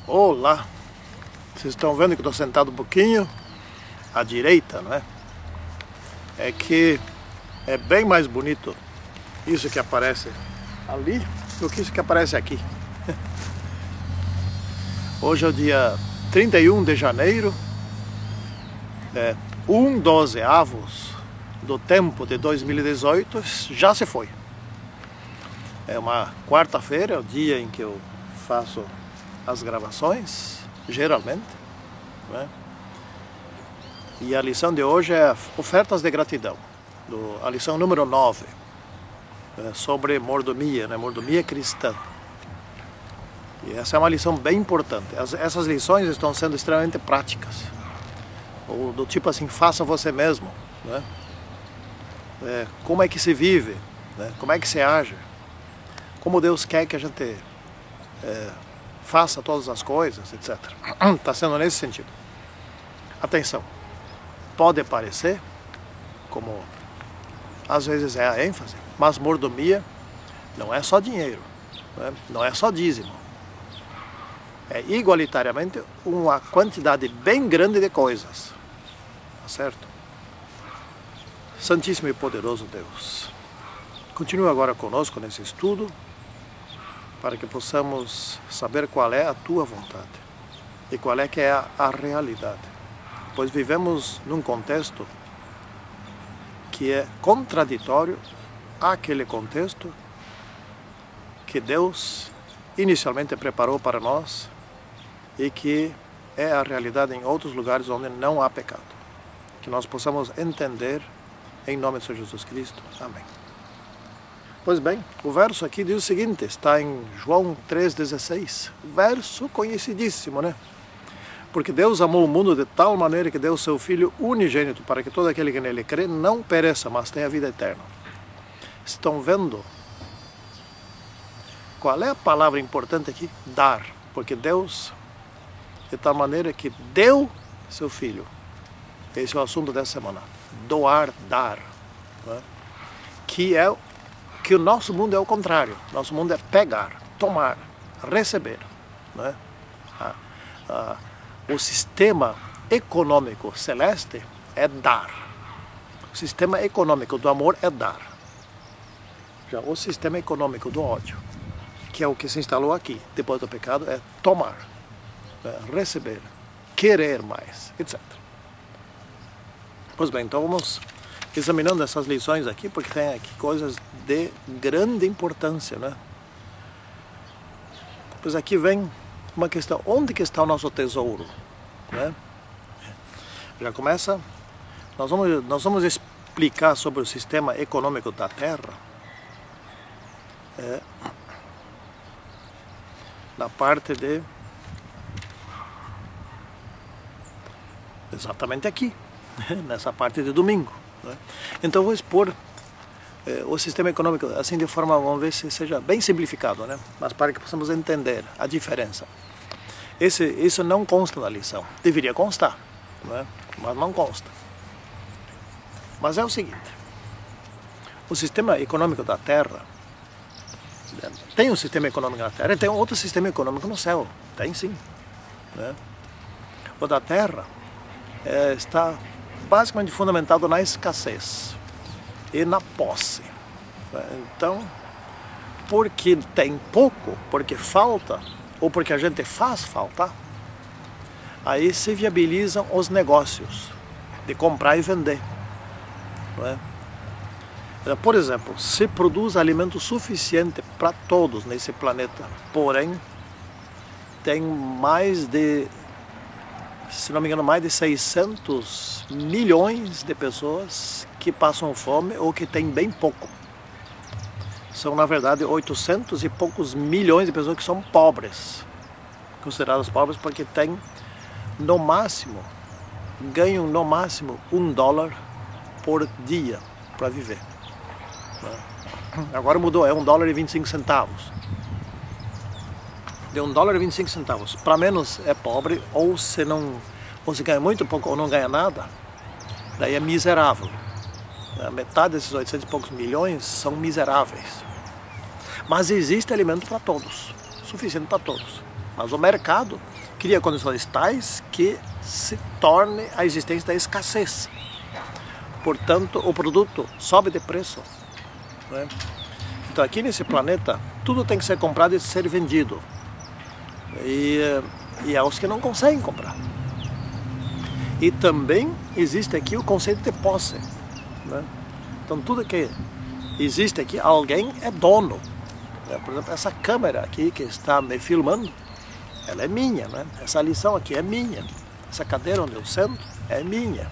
Olá! Vocês estão vendo que eu estou sentado um pouquinho à direita, não é? É que é bem mais bonito isso que aparece ali do que isso que aparece aqui. Hoje é o dia 31 de janeiro, 1/12 do tempo de 2018 já se foi. É uma quarta-feira, é o dia em que eu faço as gravações, geralmente, né? E a lição de hoje é ofertas de gratidão, a lição número 9, sobre mordomia, né? Mordomia cristã. E essa é uma lição bem importante. Essas lições estão sendo extremamente práticas, ou do tipo assim, faça você mesmo, né? Como é que se vive, né? Como é que se age, como Deus quer que a gente faça todas as coisas, etc. Está sendo nesse sentido. Atenção, pode parecer, como às vezes é a ênfase, mas mordomia não é só dinheiro, né? Não é só dízimo. É igualitariamente uma quantidade bem grande de coisas, tá certo? Santíssimo e poderoso Deus, continue agora conosco nesse estudo, para que possamos saber qual é a Tua vontade e qual é que é a realidade. Pois vivemos num contexto que é contraditório àquele contexto que Deus inicialmente preparou para nós e que é a realidade em outros lugares onde não há pecado. Que nós possamos entender em nome de Senhor Jesus Cristo. Amém. Pois bem, o verso aqui diz o seguinte, está em João 3,16, verso conhecidíssimo, né? Porque Deus amou o mundo de tal maneira que deu o seu Filho unigênito, para que todo aquele que nele crê não pereça, mas tenha vida eterna. Estão vendo qual é a palavra importante aqui? Dar. Porque Deus, de tal maneira que deu seu Filho. Esse é o assunto dessa semana. Doar, dar. Né? Que o nosso mundo é o contrário. Nosso mundo é pegar, tomar, receber. Né? O sistema econômico celeste é dar. O sistema econômico do amor é dar. Já o sistema econômico do ódio, que é o que se instalou aqui, depois do pecado, é tomar, receber, querer mais, etc. Pois bem, então vamos examinando essas lições aqui, porque tem aqui coisas de grande importância, né? Pois aqui vem uma questão, onde que está o nosso tesouro? Né? Já começa, nós vamos explicar sobre o sistema econômico da Terra, na parte de, exatamente aqui, nessa parte de domingo. Né? Então vou expor o sistema econômico assim de forma, vamos ver se seja bem simplificado, né? Mas para que possamos entender a diferença. Isso não consta na lição, deveria constar, né? Mas não consta. Mas é o seguinte, o sistema econômico da Terra, tem um sistema econômico na Terra e tem outro sistema econômico no céu, tem sim. Né? O da Terra está basicamente fundamentado na escassez e na posse. Então, porque tem pouco, porque falta, ou porque a gente faz faltar, aí se viabilizam os negócios de comprar e vender. Não é? Por exemplo, se produz alimento suficiente para todos nesse planeta, porém tem mais de, se não me engano, mais de 600 milhões de pessoas que passam fome ou que têm bem pouco. São, na verdade, 800 e poucos milhões de pessoas que são pobres, consideradas pobres porque têm, no máximo, ganham no máximo $1 por dia para viver. Agora mudou, é $1,25. De $1,25. Para menos é pobre, ou se ganha muito pouco ou não ganha nada, daí é miserável. A metade desses 800 e poucos milhões são miseráveis. Mas existe alimento para todos, suficiente para todos. Mas o mercado cria condições tais que se torne a existência da escassez. Portanto, o produto sobe de preço, né? Então aqui nesse planeta, tudo tem que ser comprado e ser vendido. E há os que não conseguem comprar. E também existe aqui o conceito de posse, né? Então tudo que existe aqui, alguém é dono, né? Por exemplo, essa câmera aqui que está me filmando, ela é minha, né? Essa lição aqui é minha. Essa cadeira onde eu sento é minha.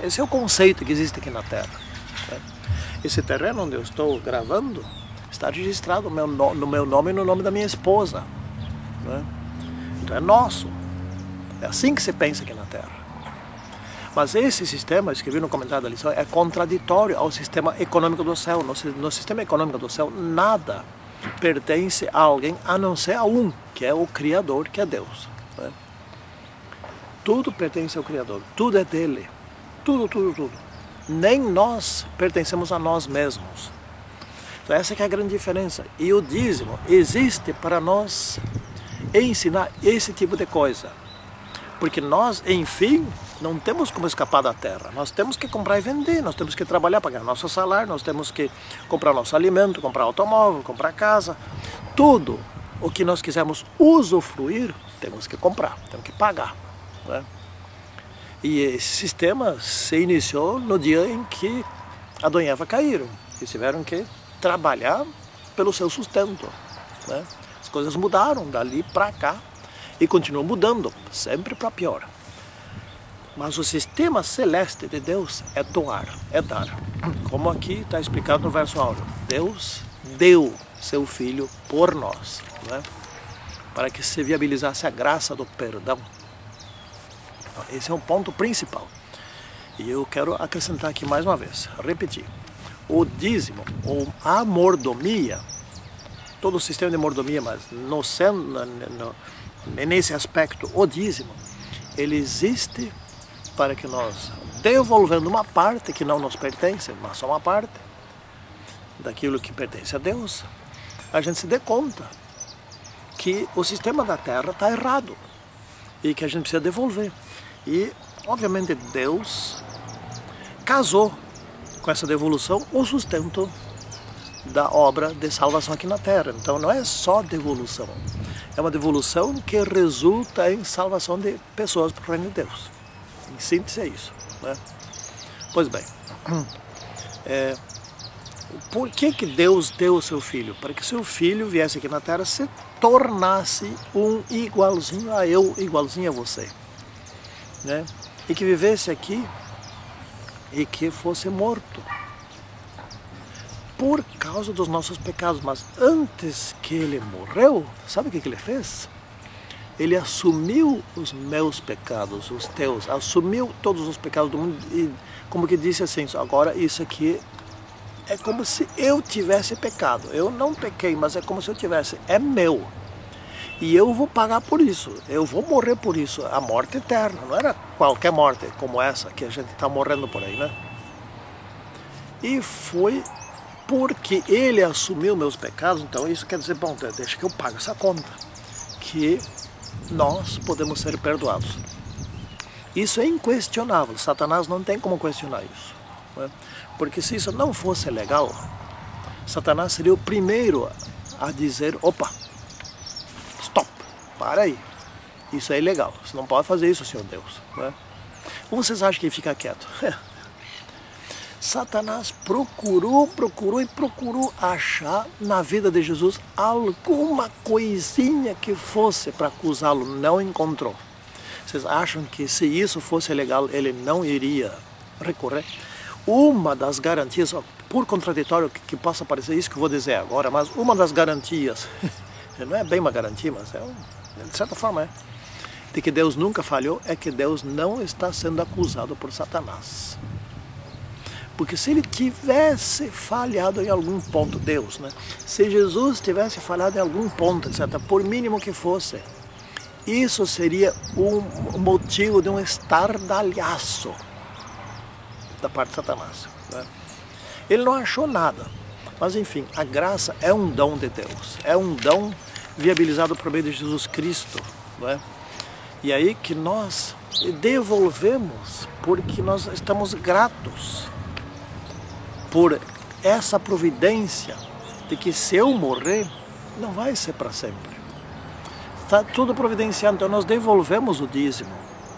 Esse é o conceito que existe aqui na Terra, né? Esse terreno onde eu estou gravando está registrado no meu nome e no nome da minha esposa, né? Então é nosso. É assim que se pensa aqui na Terra. Mas esse sistema, escrevi no comentário da lição, é contraditório ao sistema econômico do céu. No sistema econômico do céu, nada pertence a alguém a não ser a um, que é o Criador, que é Deus, né? Tudo pertence ao Criador, tudo é dele, tudo, tudo, tudo. Nem nós pertencemos a nós mesmos. Então essa que é a grande diferença. E o dízimo existe para nós ensinar esse tipo de coisa. Porque nós, enfim, não temos como escapar da terra. Nós temos que comprar e vender, nós temos que trabalhar para ganhar nosso salário, nós temos que comprar nosso alimento, comprar automóvel, comprar casa. Tudo o que nós quisermos usufruir, temos que comprar, temos que pagar, né? E esse sistema se iniciou no dia em que Adão e Eva caíram. Eles tiveram que trabalhar pelo seu sustento, né? As coisas mudaram dali para cá e continuam mudando, sempre para pior. Mas o sistema celeste de Deus é doar, é dar. Como aqui está explicado no verso áureo. Deus deu seu Filho por nós, né? Para que se viabilizasse a graça do perdão. Esse é um ponto principal. E eu quero acrescentar aqui mais uma vez, repetir. O dízimo, ou a mordomia, todo o sistema de mordomia, mas nesse aspecto, o dízimo, ele existe para que nós, devolvendo uma parte que não nos pertence, mas só uma parte daquilo que pertence a Deus, a gente se dê conta que o sistema da terra está errado e que a gente precisa devolver. E, obviamente, Deus casou com essa devolução o sustento da obra de salvação aqui na terra. Então não é só devolução, é uma devolução que resulta em salvação de pessoas para o reino de Deus. Em síntese é isso, né? Pois bem, por que Deus deu o seu Filho? Para que seu Filho viesse aqui na terra, se tornasse um igualzinho a eu, igualzinho a você, né? E que vivesse aqui e que fosse morto por causa dos nossos pecados. Mas antes que ele morreu, sabe o que ele fez? Ele assumiu os meus pecados, os teus, assumiu todos os pecados do mundo e como que disse assim, agora isso aqui é como se eu tivesse pecado. Eu não pequei, mas é como se eu tivesse, é meu. E eu vou pagar por isso, eu vou morrer por isso, a morte eterna, não era qualquer morte como essa que a gente está morrendo por aí, né? E foi porque ele assumiu meus pecados, então isso quer dizer, bom, deixa que eu pago essa conta, que nós podemos ser perdoados. Isso é inquestionável, Satanás não tem como questionar isso, né? Porque se isso não fosse legal, Satanás seria o primeiro a dizer, opa, stop, para aí, isso é ilegal, você não pode fazer isso, Senhor Deus, né? Como vocês acham que ele fica quieto? Satanás procurou achar na vida de Jesus alguma coisinha que fosse para acusá-lo, não encontrou. Vocês acham que se isso fosse legal, ele não iria recorrer? Uma das garantias, por contraditório que possa parecer isso que eu vou dizer agora, mas uma das garantias, não é bem uma garantia, mas de certa forma de que Deus nunca falhou, é que Deus não está sendo acusado por Satanás. Porque se ele tivesse falhado em algum ponto, Deus, né? Se Jesus tivesse falhado em algum ponto, etc., por mínimo que fosse, isso seria um motivo de um estardalhaço da parte de Satanás, né? Ele não achou nada, mas enfim, a graça é um dom de Deus, é um dom viabilizado por meio de Jesus Cristo, né? E aí que nós devolvemos porque nós estamos gratos por essa providência de que se eu morrer, não vai ser para sempre. Está tudo providenciado, então nós devolvemos o dízimo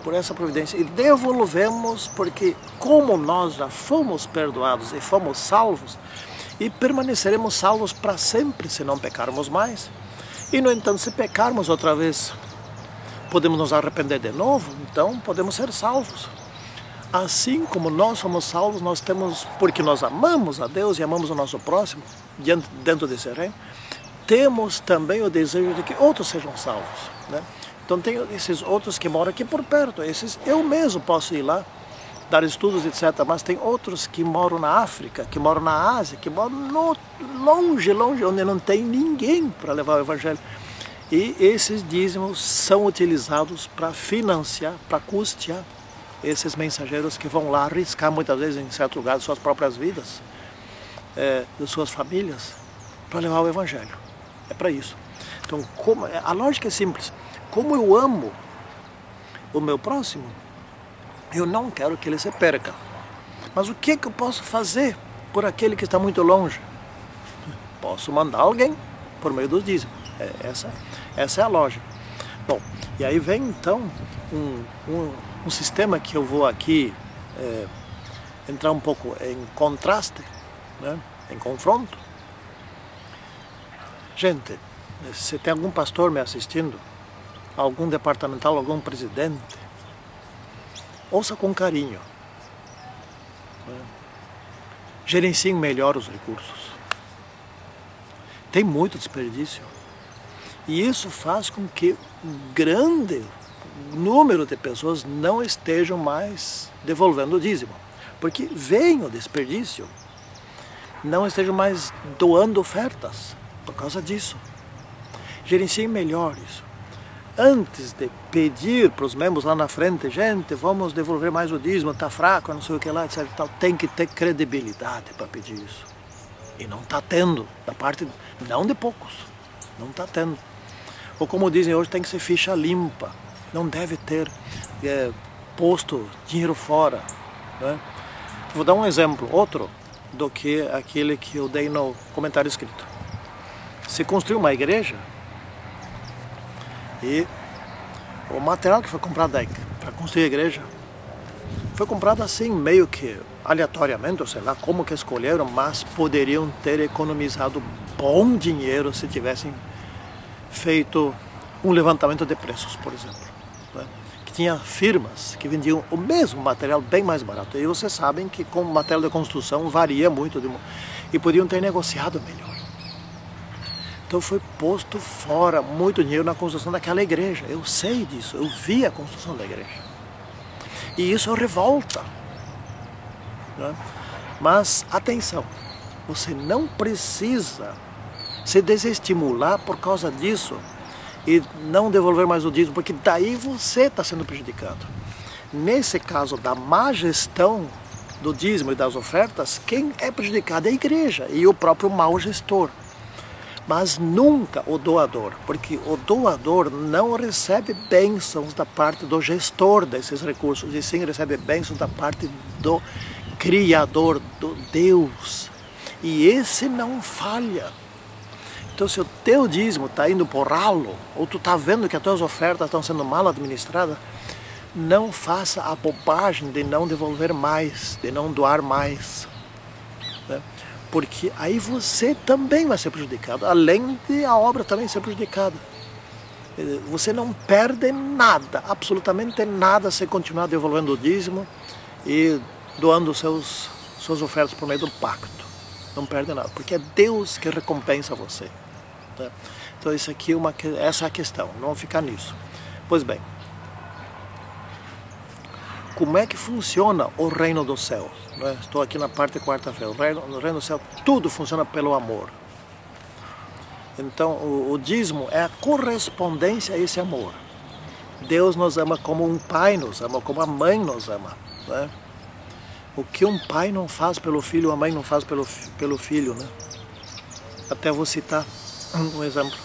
por essa providência. E devolvemos porque como nós já fomos perdoados e fomos salvos, e permaneceremos salvos para sempre se não pecarmos mais. E no entanto, se pecarmos outra vez, podemos nos arrepender de novo, então podemos ser salvos. Assim como nós somos salvos, nós temos, porque nós amamos a Deus e amamos o nosso próximo, dentro desse reino, temos também o desejo de que outros sejam salvos, né? Então tem esses outros que moram aqui por perto, esses eu mesmo posso ir lá, dar estudos, etc. Mas tem outros que moram na África, que moram na Ásia, que moram longe, onde não tem ninguém para levar o Evangelho. E esses dízimos são utilizados para financiar, para custear esses mensageiros que vão lá arriscar muitas vezes em certo lugar de suas próprias vidas, de suas famílias, para levar o Evangelho. É para isso. Então, a lógica é simples. Como eu amo o meu próximo, eu não quero que ele se perca. Mas o que eu posso fazer por aquele que está muito longe? Posso mandar alguém por meio dos dízimos. Essa é a lógica. Bom, e aí vem então um sistema que eu vou aqui entrar um pouco em contraste, né? Em confronto. Gente, se tem algum pastor me assistindo, algum departamental, algum presidente, ouça com carinho, né? Gerenciem melhor os recursos. Tem muito desperdício. E isso faz com que um grande número de pessoas não estejam mais devolvendo o dízimo. Porque vem o desperdício, não estejam mais doando ofertas por causa disso. Gerenciem melhor isso. Antes de pedir para os membros lá na frente, gente, vamos devolver mais o dízimo, está fraco, não sei o que lá, etc. Tem que ter credibilidade para pedir isso. E não está tendo, da parte, não de poucos, não está tendo. Ou como dizem hoje, tem que ser ficha limpa, não deve ter posto dinheiro fora, né? Vou dar um exemplo, outro, do que aquele que eu dei no comentário escrito. Se construiu uma igreja, e o material que foi comprado para construir a igreja foi comprado assim, meio que aleatoriamente, ou sei lá como que escolheram, mas poderiam ter economizado bom dinheiro se tivessem feito um levantamento de preços, por exemplo, né? Que tinha firmas que vendiam o mesmo material bem mais barato. E vocês sabem que com o material de construção varia muito e podiam ter negociado melhor. Então foi posto fora muito dinheiro na construção daquela igreja. Eu sei disso, eu vi a construção da igreja. E isso revolta, né? Mas atenção, você não precisa se desestimular por causa disso e não devolver mais o dízimo, porque daí você está sendo prejudicado. Nesse caso da má gestão do dízimo e das ofertas, quem é prejudicado é a igreja e o próprio mau gestor. Mas nunca o doador, porque o doador não recebe bênçãos da parte do gestor desses recursos, e sim recebe bênçãos da parte do Criador, do Deus. E esse não falha. Então se o teu dízimo está indo por ralo, ou tu está vendo que as tuas ofertas estão sendo mal administradas, não faça a bobagem de não devolver mais, de não doar mais, né? Porque aí você também vai ser prejudicado, além de a obra também ser prejudicada. Você não perde nada, absolutamente nada, se continuar devolvendo o dízimo e doando suas ofertas por meio do pacto. Não perde nada, porque é Deus que recompensa você, tá? Então isso aqui essa é a questão, não vamos ficar nisso. Pois bem, como é que funciona o reino do céu? Estou aqui na parte quarta-feira. No reino do céu, tudo funciona pelo amor. Então, o dízimo é a correspondência a esse amor. Deus nos ama como um pai nos ama, como a mãe nos ama, né? O que um pai não faz pelo filho, a mãe não faz pelo filho, né? Até vou citar um exemplo.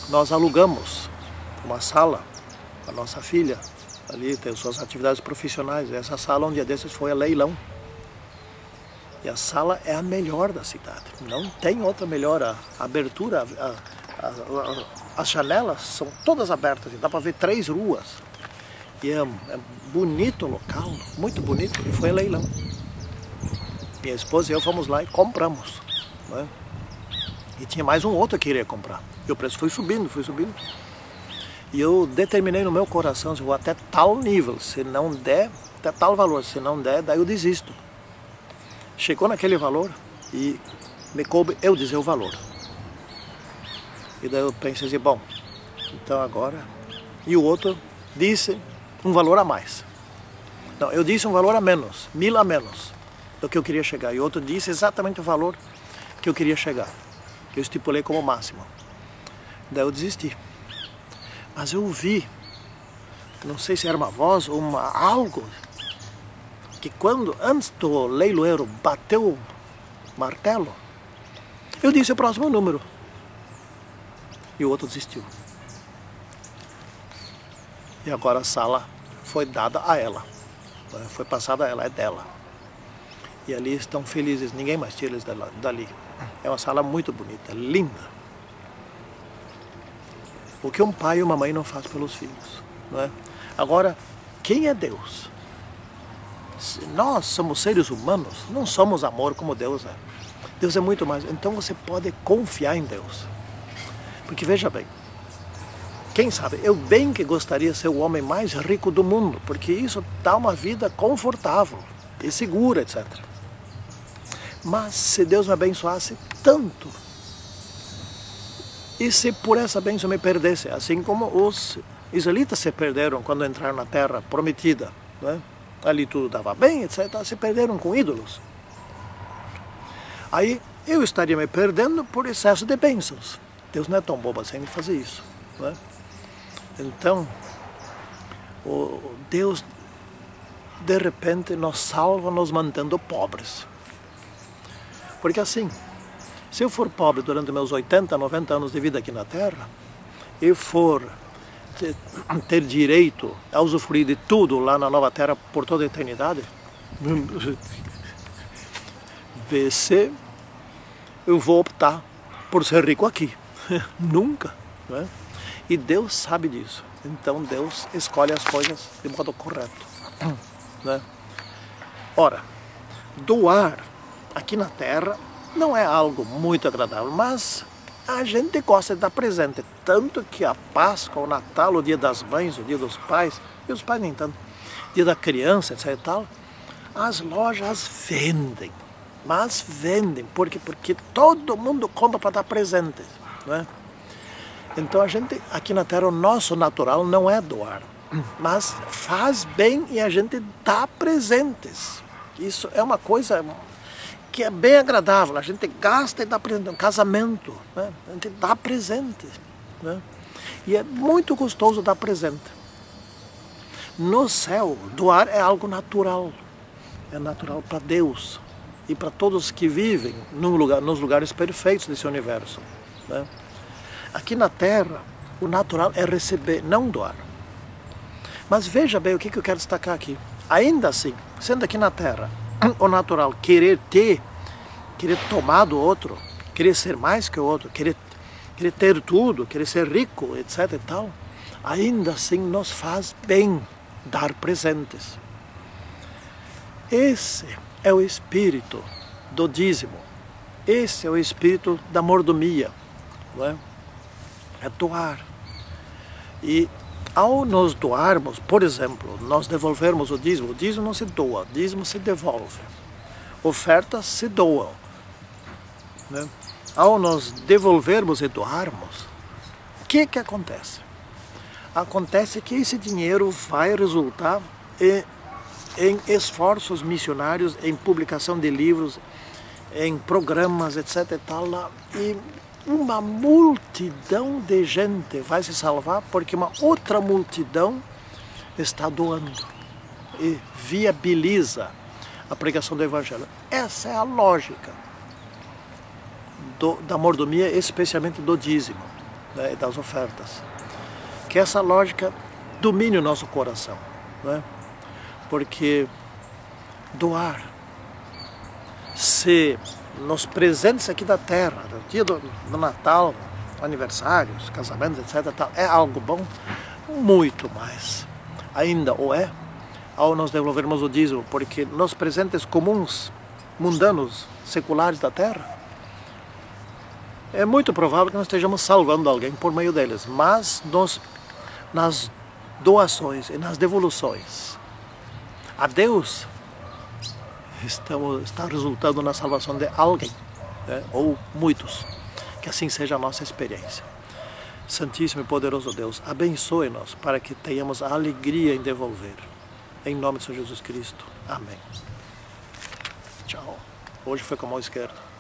Nós alugamos uma sala a nossa filha, ali tem suas atividades profissionais. Essa sala, um dia desses, foi a leilão. E a sala é a melhor da cidade. Não tem outra melhor. A abertura, as janelas são todas abertas. Dá para ver 3 ruas. E é bonito o local, muito bonito. E foi a leilão. Minha esposa e eu fomos lá e compramos. Né? E tinha mais um outro que queria comprar. E o preço foi subindo, foi subindo. E eu determinei no meu coração, se eu vou até tal nível, se não der, até tal valor, se não der, daí eu desisto. Chegou naquele valor e me coube eu dizer o valor. E daí eu pensei assim, bom, então agora... E o outro disse um valor a mais. Não, eu disse um valor a menos, 1000 a menos do que eu queria chegar. E o outro disse exatamente o valor que eu queria chegar, que eu estipulei como máximo. Daí eu desisti. Mas eu vi, não sei se era uma voz ou algo, que quando, antes do leiloeiro bateu o martelo, eu disse o próximo número. E o outro desistiu. E agora a sala foi dada a ela. Foi passada a ela, é dela. E ali estão felizes, ninguém mais tira eles dali. É uma sala muito bonita, linda. O que um pai e uma mãe não fazem pelos filhos. Não é? Agora, quem é Deus? Se nós somos seres humanos, não somos amor como Deus é. Deus é muito mais. Então você pode confiar em Deus. Porque veja bem, quem sabe, eu bem que gostaria de ser o homem mais rico do mundo, porque isso dá uma vida confortável e segura, etc. Mas se Deus me abençoasse tanto, e se por essa bênção me perdesse, assim como os israelitas se perderam quando entraram na terra prometida, né? Ali tudo dava bem, etc., se perderam com ídolos. Aí eu estaria me perdendo por excesso de bênçãos. Deus não é tão bobo assim de fazer isso. Né? Então, Deus de repente nos salva nos mantendo pobres. Porque assim, se eu for pobre durante meus 80, 90 anos de vida aqui na Terra, e for ter direito a usufruir de tudo lá na nova Terra por toda a eternidade, vê se eu vou optar por ser rico aqui. Nunca. Né? E Deus sabe disso. Então Deus escolhe as coisas de modo correto. Né? Ora, doar aqui na Terra não é algo muito agradável, mas a gente gosta de dar presente. Tanto que a Páscoa, o Natal, o Dia das Mães, o Dia dos Pais, e os pais nem tanto, Dia da Criança, etc. e tal, as lojas vendem. Mas vendem, porque todo mundo compra para dar presente. Né? Então a gente, aqui na Terra, o nosso natural não é doar, mas faz bem e a gente dá presentes. Isso é uma coisa que é bem agradável, a gente gasta e dá presente, um casamento, né? A gente dá presente. Né? E é muito gostoso dar presente. No céu, doar é algo natural, é natural para Deus e para todos que vivem nos lugares perfeitos desse universo. Né? Aqui na Terra, o natural é receber, não doar. Mas veja bem o que eu quero destacar aqui. Ainda assim, sendo aqui na Terra, o natural querer tomar do outro, querer ser mais que o outro, querer ter tudo, querer ser rico, etc. e tal, ainda assim nos faz bem dar presentes. Esse é o espírito do dízimo. Esse é o espírito da mordomia. Não é? É doar. E ao nos doarmos, por exemplo, nós devolvermos o dízimo não se doa, o dízimo se devolve. Ofertas se doam. Né? Ao nos devolvermos e doarmos, o que acontece? Acontece que esse dinheiro vai resultar em esforços missionários, em publicação de livros, em programas, etc. e tal, e uma multidão de gente vai se salvar porque uma outra multidão está doando e viabiliza a pregação do Evangelho. Essa é a lógica da mordomia, especialmente do dízimo, né, das ofertas. Que essa lógica domine o nosso coração, né? Porque doar, se nos presentes aqui da terra, no dia do Natal, aniversários, casamentos, etc., é algo bom, muito mais ainda o é ao nós devolvermos o dízimo, porque nos presentes comuns, mundanos, seculares da terra, é muito provável que nós estejamos salvando alguém por meio deles, mas nas doações e nas devoluções a Deus está resultando na salvação de alguém, né? Ou muitos. Que assim seja a nossa experiência. Santíssimo e poderoso Deus, abençoe-nos para que tenhamos a alegria em devolver. Em nome de Senhor Jesus Cristo. Amém. Tchau. Hoje foi com a mão esquerda.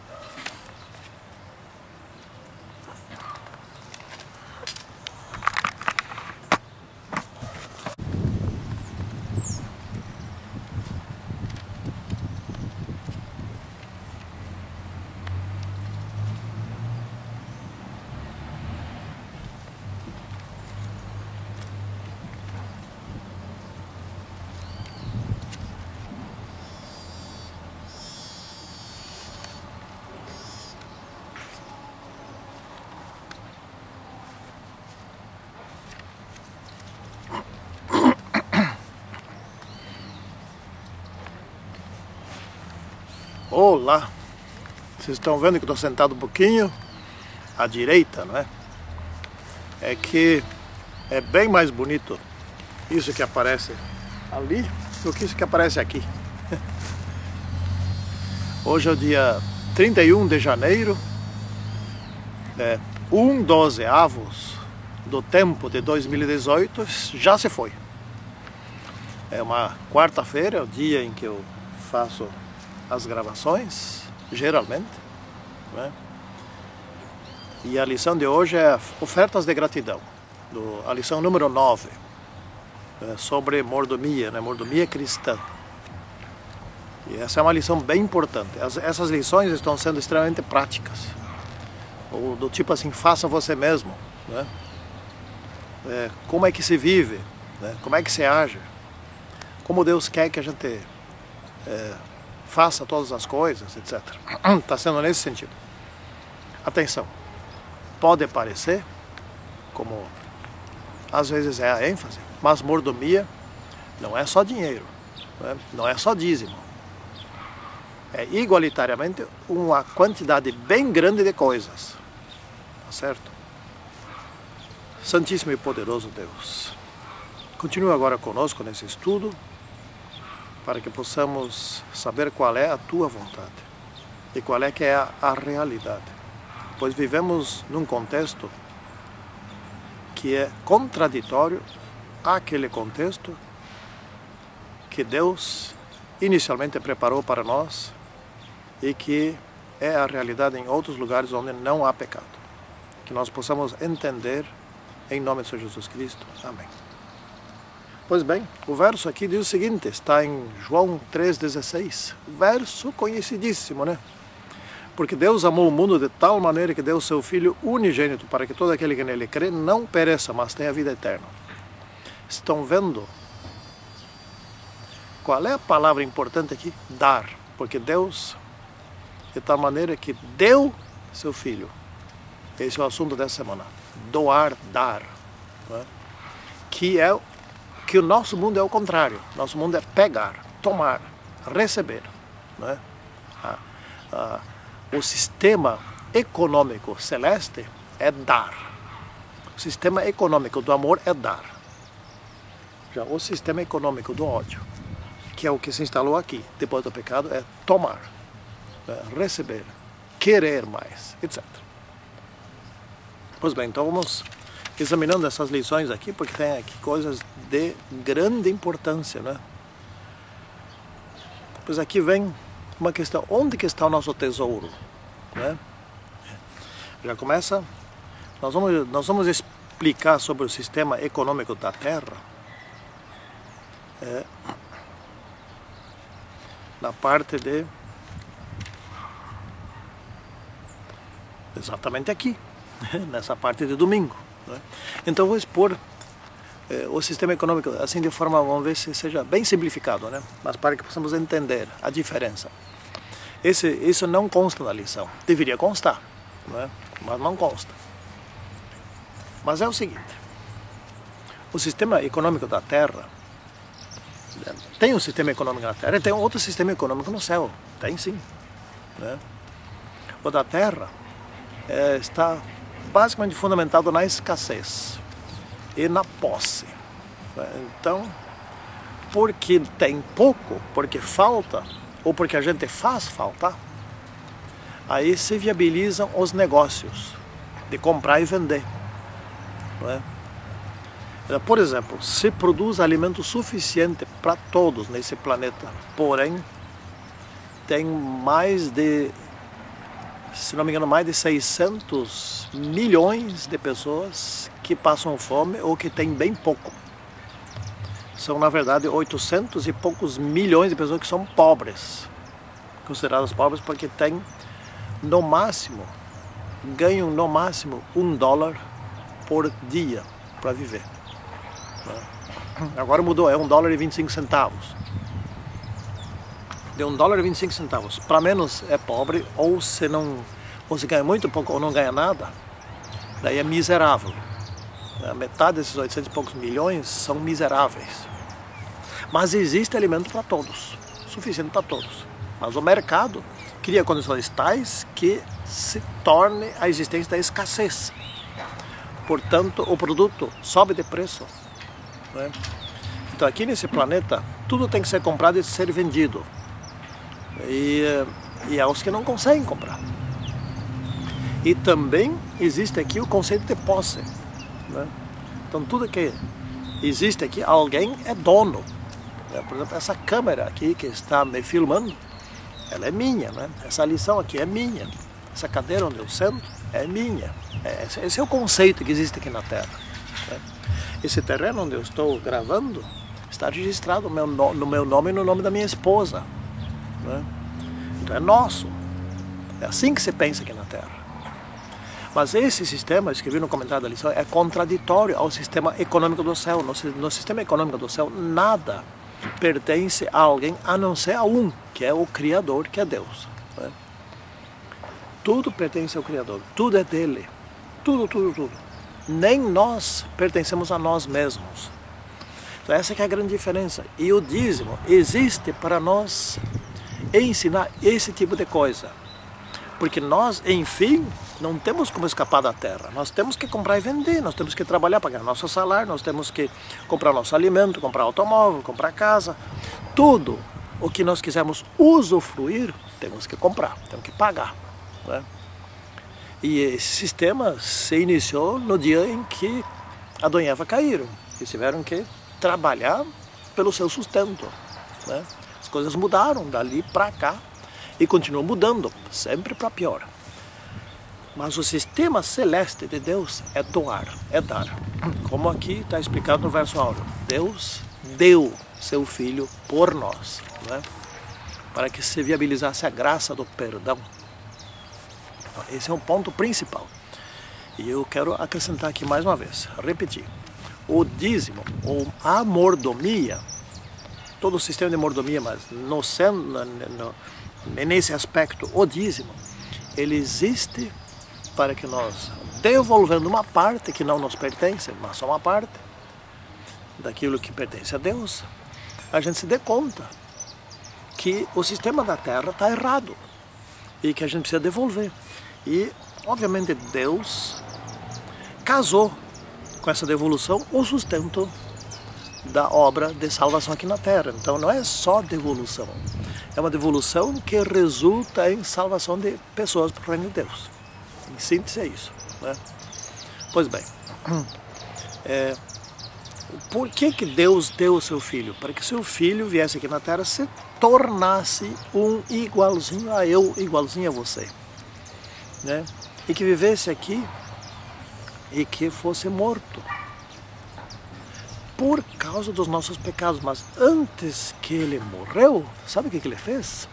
Olá! Vocês estão vendo que eu estou sentado um pouquinho à direita, não é? É que é bem mais bonito isso que aparece ali do que isso que aparece aqui. Hoje é o dia 31 de janeiro, 1/12 do tempo de 2018, já se foi. É uma quarta-feira, é o dia em que eu faço as gravações, geralmente, né? E a lição de hoje é ofertas de gratidão, a lição número 9, sobre mordomia, né? Mordomia cristã. E essa é uma lição bem importante. Essas lições estão sendo extremamente práticas, ou do tipo assim, faça você mesmo, né? Como é que se vive, né? Como é que se age, como Deus quer que a gente faça todas as coisas, etc. Está sendo nesse sentido. Atenção, pode parecer, como às vezes é a ênfase, mas mordomia não é só dinheiro, né? Não é só dízimo. É igualitariamente uma quantidade bem grande de coisas. Tá certo? Santíssimo e poderoso Deus, continue agora conosco nesse estudo, para que possamos saber qual é a Tua vontade e qual é que é a realidade. Pois vivemos num contexto que é contraditório àquele contexto que Deus inicialmente preparou para nós e que é a realidade em outros lugares onde não há pecado. Que nós possamos entender em nome de Senhor Jesus Cristo. Amém. Pois bem, o verso aqui diz o seguinte, está em João 3,16, verso conhecidíssimo, né? Porque Deus amou o mundo de tal maneira que deu o seu Filho unigênito para que todo aquele que nele crê não pereça, mas tenha vida eterna. Estão vendo? Qual é a palavra importante aqui? Dar. Porque Deus, de tal maneira que deu seu Filho. Esse é o assunto dessa semana. Doar, dar. Né? Que o nosso mundo é o contrário. Nosso mundo é pegar, tomar, receber. Né? O sistema econômico celeste é dar. O sistema econômico do amor é dar. Já o sistema econômico do ódio, que é o que se instalou aqui, depois do pecado, é tomar, receber, querer mais, etc. Pois bem, então vamos examinando essas lições aqui, porque tem aqui coisas de grande importância, né? Pois aqui vem uma questão, onde que está o nosso tesouro? Né? Já começa, nós vamos explicar sobre o sistema econômico da Terra, na parte de, exatamente aqui, nessa parte de domingo. Né? Então vou expor o sistema econômico, assim de forma, vamos ver se seja bem simplificado, né? Mas para que possamos entender a diferença. Isso não consta na lição, deveria constar, né? Mas não consta. Mas é o seguinte, o sistema econômico da Terra, tem um sistema econômico na Terra e tem outro sistema econômico no céu, tem sim, né? O da Terra está basicamente fundamentado na escassez e na posse. Então, porque tem pouco, porque falta, ou porque a gente faz faltar, aí se viabilizam os negócios de comprar e vender. Não é? Por exemplo, se produz alimento suficiente para todos nesse planeta, porém tem mais de, se não me engano, mais de 600 milhões de pessoas que passam fome ou que têm bem pouco. São, na verdade, 800 e poucos milhões de pessoas que são pobres, consideradas pobres porque têm, no máximo, ganham no máximo $1 por dia para viver. Agora mudou, é $1,25. De $1,25. Para menos é pobre, ou se ganha muito pouco ou não ganha nada, daí é miserável. A metade desses 800 e poucos milhões são miseráveis. Mas existe alimento para todos, suficiente para todos. Mas o mercado cria condições tais que se torne a existência da escassez. Portanto, o produto sobe de preço. Né? Então aqui nesse planeta, tudo tem que ser comprado e ser vendido. E há os que não conseguem comprar. E também existe aqui o conceito de posse. Né? Então tudo que existe aqui, alguém é dono. Por exemplo, essa câmera aqui que está me filmando, ela é minha. Né? Essa lição aqui é minha. Essa cadeira onde eu sento é minha. Esse é o conceito que existe aqui na Terra. Né? Esse terreno onde eu estou gravando está registrado no meu nome e no nome da minha esposa. Né? Então é nosso. É assim que se pensa aqui na Terra. Mas esse sistema, eu escrevi no comentário da lição, é contraditório ao sistema econômico do céu. No sistema econômico do céu, nada pertence a alguém a não ser a um, que é o Criador, que é Deus. Né? Tudo pertence ao Criador, tudo é dele. Tudo, tudo, tudo. Nem nós pertencemos a nós mesmos. Então essa que é a grande diferença. E o dízimo existe para nós ensinar esse tipo de coisa. Porque nós, enfim, não temos como escapar da terra. Nós temos que comprar e vender, nós temos que trabalhar para ganhar nosso salário, nós temos que comprar nosso alimento, comprar automóvel, comprar casa. Tudo o que nós quisermos usufruir, temos que comprar, temos que pagar. Né? E esse sistema se iniciou no dia em que Adão e Eva caíram. Eles tiveram que trabalhar pelo seu sustento. Né? As coisas mudaram dali para cá e continuam mudando, sempre para pior. Mas o sistema celeste de Deus é doar, é dar. Como aqui está explicado no verso áureo. Deus deu seu Filho por nós, né? Para que se viabilizasse a graça do perdão. Esse é um ponto principal. E eu quero acrescentar aqui mais uma vez, repetir. O dízimo, ou a mordomia, todo o sistema de mordomia, mas nesse aspecto, o dízimo, ele existe para que nós, devolvendo uma parte que não nos pertence, mas só uma parte daquilo que pertence a Deus, a gente se dê conta que o sistema da terra está errado e que a gente precisa devolver. E, obviamente, Deus casou com essa devolução o sustento da obra de salvação aqui na terra. Então não é só devolução, é uma devolução que resulta em salvação de pessoas para o reino de Deus. Em síntese é isso, né? Pois bem, por que Deus deu o seu Filho? Para que seu Filho viesse aqui na terra, se tornasse um igualzinho a eu, igualzinho a você, né? E que vivesse aqui e que fosse morto por causa dos nossos pecados. Mas antes que ele morreu, sabe o que ele fez?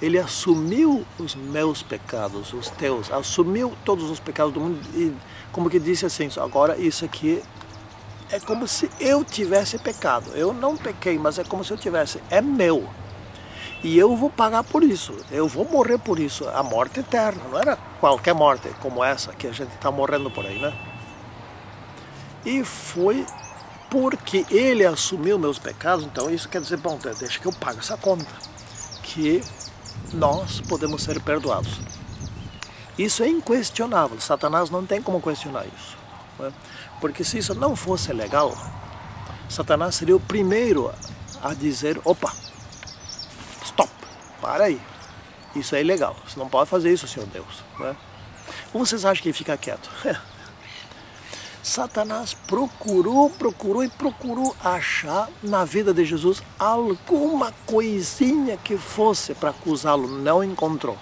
Ele assumiu os meus pecados, os teus, assumiu todos os pecados do mundo e como que disse assim, agora isso aqui é como se eu tivesse pecado. Eu não pequei, mas é como se eu tivesse. É meu. E eu vou pagar por isso. Eu vou morrer por isso. A morte eterna. Não era qualquer morte como essa que a gente está morrendo por aí, né? E foi porque ele assumiu meus pecados. Então isso quer dizer, bom, deixa que eu pago essa conta. Que nós podemos ser perdoados. Isso é inquestionável. Satanás não tem como questionar isso, né? Porque se isso não fosse legal, Satanás seria o primeiro a dizer, opa, stop, para aí, isso é ilegal, você não pode fazer isso, Senhor Deus, né? Como vocês acham que ele fica quieto? Satanás procurou achar na vida de Jesus alguma coisinha que fosse para acusá-lo, não encontrou.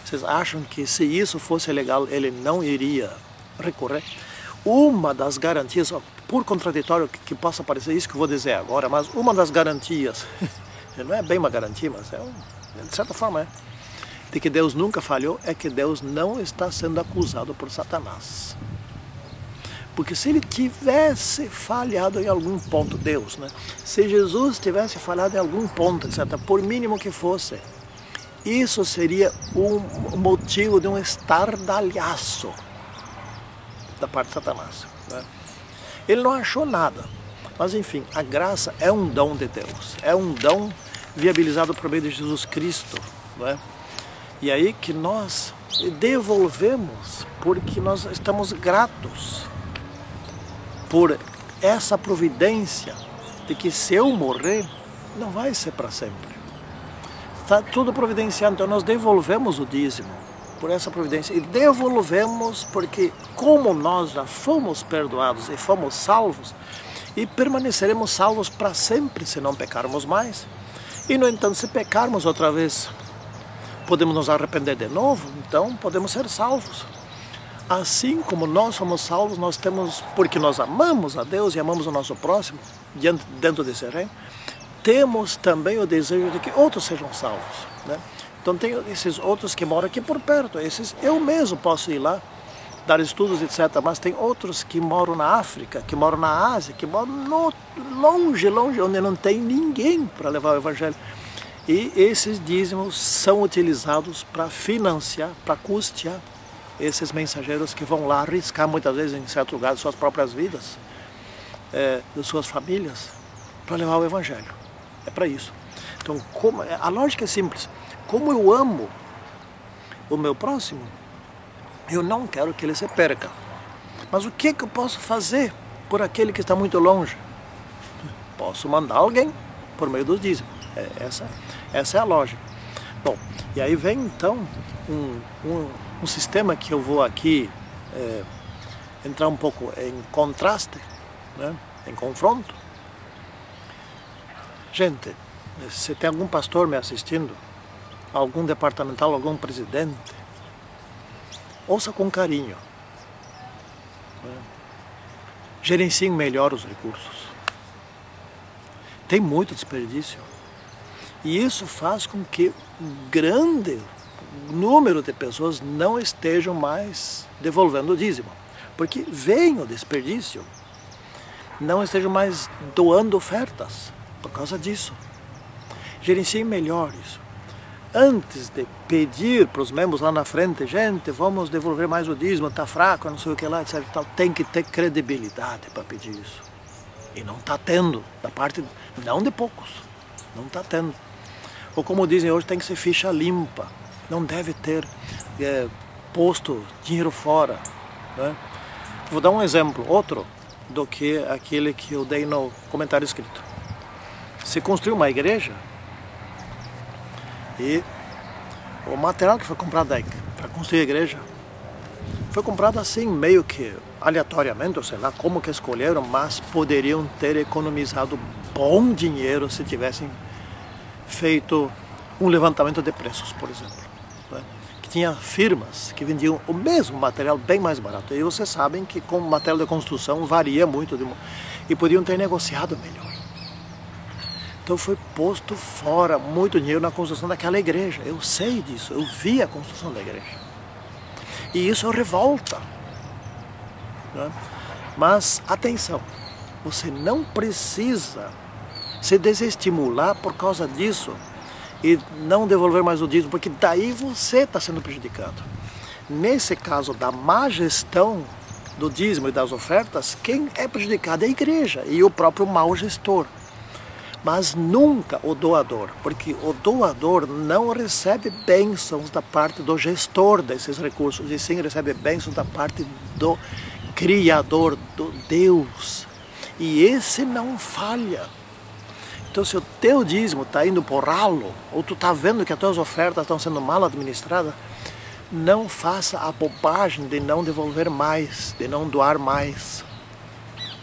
Vocês acham que se isso fosse legal, ele não iria recorrer? Uma das garantias, por contraditório que possa parecer isso que eu vou dizer agora, mas uma das garantias, não é bem uma garantia, mas de certa forma de que Deus nunca falhou, é que Deus não está sendo acusado por Satanás. Porque se ele tivesse falhado em algum ponto, Deus, né? Se Jesus tivesse falhado em algum ponto, etc., por mínimo que fosse, isso seria um motivo de um estardalhaço da parte de Satanás, né? Ele não achou nada, mas enfim, a graça é um dom de Deus, é um dom viabilizado por meio de Jesus Cristo, né? E aí que nós devolvemos porque nós estamos gratos por essa providência de que se eu morrer, não vai ser para sempre. Está tudo providenciado, então nós devolvemos o dízimo por essa providência e devolvemos porque como nós já fomos perdoados e fomos salvos e permaneceremos salvos para sempre se não pecarmos mais. E no entanto, se pecarmos outra vez, podemos nos arrepender de novo, então podemos ser salvos. Assim como nós somos salvos, nós temos, porque nós amamos a Deus e amamos o nosso próximo, dentro desse reino, temos também o desejo de que outros sejam salvos, né? Então tem esses outros que moram aqui por perto, esses eu mesmo posso ir lá, dar estudos, etc. Mas tem outros que moram na África, que moram na Ásia, que moram longe, onde não tem ninguém para levar o Evangelho. E esses dízimos são utilizados para financiar, para custear esses mensageiros que vão lá arriscar muitas vezes em certo lugar de suas próprias vidas, de suas famílias, para levar o Evangelho. É para isso. Então, a lógica é simples. Como eu amo o meu próximo, eu não quero que ele se perca. Mas o que eu posso fazer por aquele que está muito longe? Posso mandar alguém por meio dos dízimos. Essa é a lógica. Bom, e aí vem então um sistema que eu vou aqui entrar um pouco em contraste, né? Em confronto. Gente, se tem algum pastor me assistindo, algum departamental, algum presidente, ouça com carinho, né? Gerenciem melhor os recursos. Tem muito desperdício. E isso faz com que um grande número de pessoas não estejam mais devolvendo o dízimo. Porque vem o desperdício, não estejam mais doando ofertas por causa disso. Gerenciem melhor isso. Antes de pedir para os membros lá na frente, gente, vamos devolver mais o dízimo, está fraco, não sei o que lá, etc. Tem que ter credibilidade para pedir isso. E não está tendo, da parte, não de poucos, não está tendo. Ou como dizem hoje, tem que ser ficha limpa, não deve ter posto dinheiro fora, né? Vou dar um exemplo, outro, do que aquele que eu dei no comentário escrito. Se construiu uma igreja, e o material que foi comprado para construir a igreja foi comprado assim, meio que aleatoriamente, ou sei lá como que escolheram, mas poderiam ter economizado bom dinheiro se tivessem feito um levantamento de preços, por exemplo, né? Que tinha firmas que vendiam o mesmo material bem mais barato. E vocês sabem que com material de construção varia muito e podiam ter negociado melhor. Então foi posto fora muito dinheiro na construção daquela igreja. Eu sei disso, eu vi a construção da igreja. E isso revolta, né? Mas atenção, Você não precisa se desestimular por causa disso e não devolver mais o dízimo, porque daí você está sendo prejudicado. Nesse caso da má gestão do dízimo e das ofertas, quem é prejudicado é a igreja e o próprio mau gestor. Mas nunca o doador, porque o doador não recebe bênçãos da parte do gestor desses recursos, e sim recebe bênçãos da parte do Criador, do Deus. E esse não falha. Então, se o teu dízimo está indo por ralo, ou tu está vendo que as tuas ofertas estão sendo mal administradas, não faça a bobagem de não devolver mais, de não doar mais,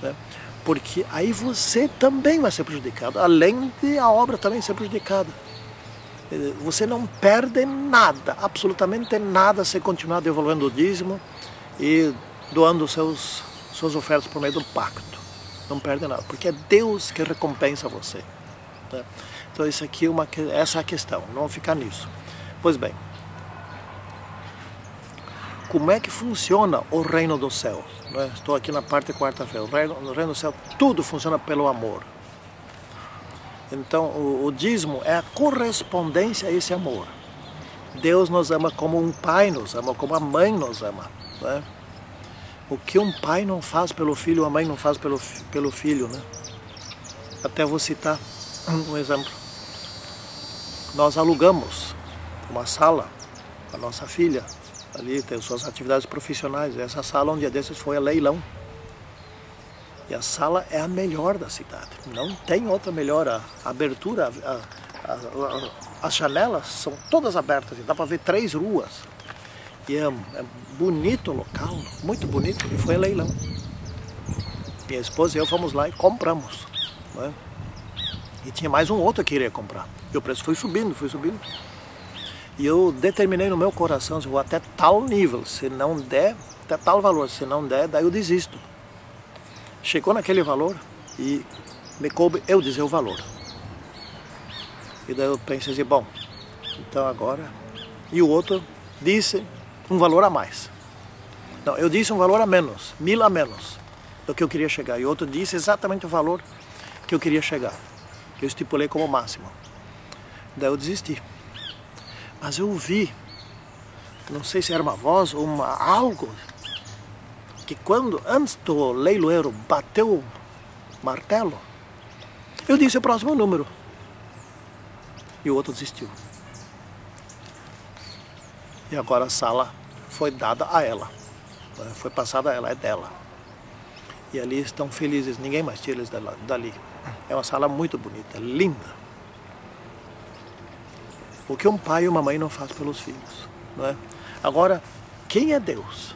né? Porque aí você também vai ser prejudicado, além de a obra também ser prejudicada. Você não perde nada, absolutamente nada, se continuar devolvendo o dízimo e doando suas ofertas por meio do pacto. Não perde nada, porque é Deus que recompensa você, né? Então essa é a questão, não ficar nisso. Pois bem, como é que funciona o reino do céu? Né? Estou aqui na parte quarta-feira. No reino do céu, tudo funciona pelo amor. Então, o dízimo é a correspondência a esse amor. Deus nos ama como um pai nos ama, como a mãe nos ama, né? O que um pai não faz pelo filho, a mãe não faz pelo filho, né? Até vou citar um exemplo. Nós alugamos uma sala para nossa filha. Ali tem suas atividades profissionais. Essa sala, um dia desses, foi a leilão. E a sala é a melhor da cidade. Não tem outra melhor. A abertura, as janelas são todas abertas. Dá para ver 3 ruas. E é bonito o local, muito bonito. E foi a leilão. Minha esposa e eu fomos lá e compramos, né? E tinha mais um outro que iria comprar. E o preço foi subindo, foi subindo. E eu determinei no meu coração, se eu vou até tal nível, se não der, até tal valor, se não der, daí eu desisto. Chegou naquele valor e me coube eu dizer o valor. E daí eu pensei assim, bom, então agora... E o outro disse um valor a mais. Não, eu disse um valor a menos, 1000 a menos do que eu queria chegar. E o outro disse exatamente o valor que eu queria chegar, que eu estipulei como máximo. Daí eu desisti. Mas eu vi, não sei se era uma voz ou algo, que quando, antes do leiloeiro bateu o martelo, eu disse o próximo número. E o outro desistiu. E agora a sala foi dada a ela, foi passada a ela, é dela. E ali estão felizes, ninguém mais tira eles dali. É uma sala muito bonita, linda. O que um pai e uma mãe não fazem pelos filhos, não é? Agora, quem é Deus?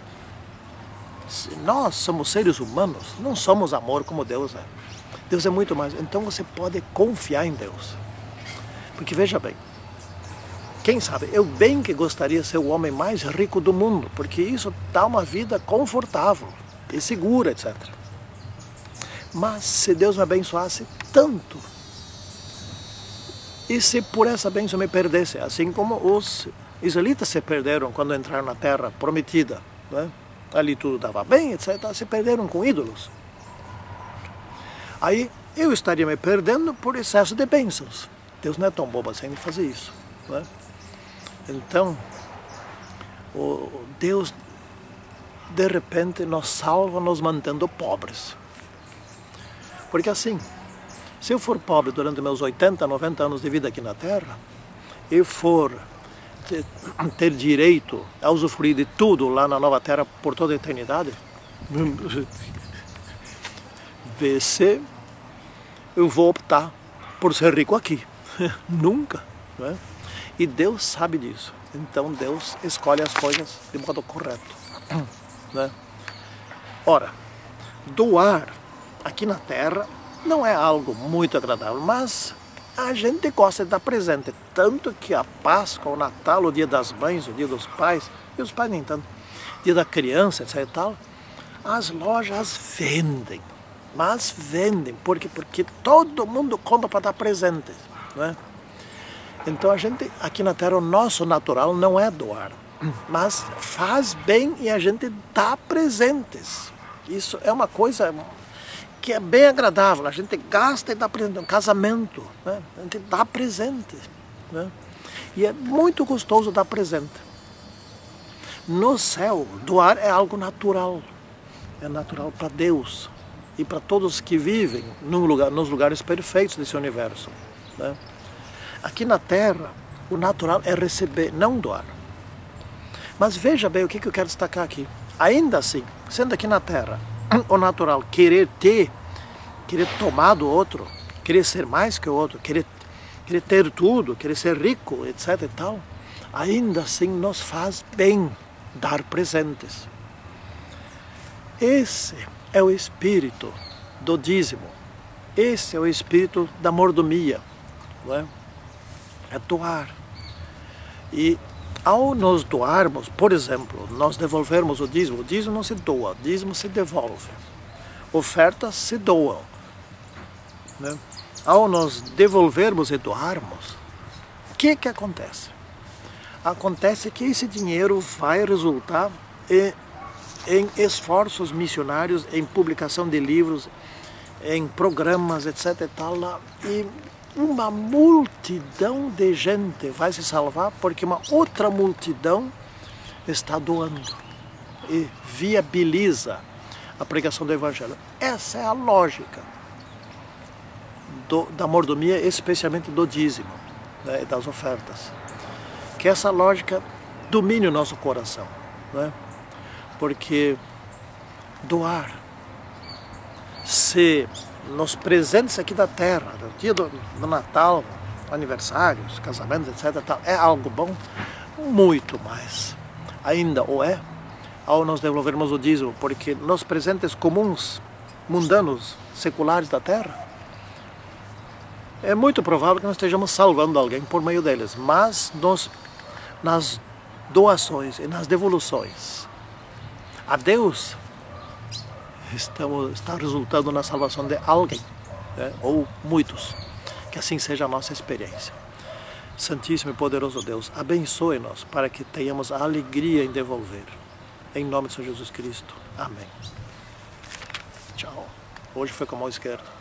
Se nós somos seres humanos, não somos amor como Deus é. Deus é muito mais. Então você pode confiar em Deus. Porque veja bem, quem sabe, eu bem que gostaria de ser o homem mais rico do mundo, porque isso dá uma vida confortável e segura, etc. Mas se Deus me abençoasse tanto, e se por essa bênção me perdesse, assim como os israelitas se perderam quando entraram na terra prometida, né? Ali tudo dava bem, etc., se perderam com ídolos. Aí eu estaria me perdendo por excesso de bênçãos. Deus não é tão bobo assim de fazer isso, né? Então, Deus de repente nos salva nos mantendo pobres. Porque assim, se eu for pobre durante meus 80, 90 anos de vida aqui na Terra, e for ter direito a usufruir de tudo lá na nova Terra por toda a eternidade, vê se eu vou optar por ser rico aqui. Nunca, não é? E Deus sabe disso. Então Deus escolhe as coisas de modo correto, né? Ora, doar aqui na Terra não é algo muito agradável, mas a gente gosta de dar presente. Tanto que a Páscoa, o Natal, o Dia das Mães, o Dia dos Pais, e os pais nem tanto, Dia da Criança, etc. e tal, as lojas vendem. Mas vendem, porque todo mundo compra para dar presente, né? Então a gente, aqui na Terra, o nosso natural não é doar, mas faz bem e a gente dá presentes. Isso é uma coisa que é bem agradável, a gente gasta e dá presente, um casamento, né? A gente dá presente, né? E é muito gostoso dar presente. No céu, doar é algo natural, é natural para Deus e para todos que vivem nos lugares perfeitos desse universo, né? Aqui na Terra, o natural é receber, não doar. Mas veja bem o que eu quero destacar aqui. Ainda assim, sendo aqui na Terra, o natural querer tomar do outro, querer ser mais que o outro, querer ter tudo, querer ser rico, etc. e tal, ainda assim nos faz bem dar presentes. Esse é o espírito do dízimo. Esse é o espírito da mordomia, não é? É doar. E ao nos doarmos, por exemplo, nós devolvermos o dízimo não se doa, o dízimo se devolve. Ofertas se doam, né? Ao nos devolvermos e doarmos, o que acontece? Acontece que esse dinheiro vai resultar em esforços missionários, em publicação de livros, em programas, etc. e tal, e uma multidão de gente vai se salvar porque uma outra multidão está doando e viabiliza a pregação do Evangelho. Essa é a lógica da mordomia, especialmente do dízimo, né, das ofertas. Que essa lógica domine o nosso coração, né? Porque doar, se nos presentes aqui da Terra, no dia do Natal, aniversários, casamentos, etc., é algo bom, muito mais ainda o é ao nos devolvermos o dízimo, porque nos presentes comuns, mundanos, seculares da Terra, é muito provável que nós estejamos salvando alguém por meio deles, mas nas doações e nas devoluções a Deus está resultando na salvação de alguém, né? Ou muitos. Que assim seja a nossa experiência. Santíssimo e poderoso Deus, abençoe-nos para que tenhamos a alegria em devolver. Em nome de Senhor Jesus Cristo. Amém. Tchau. Hoje foi com a mão esquerda.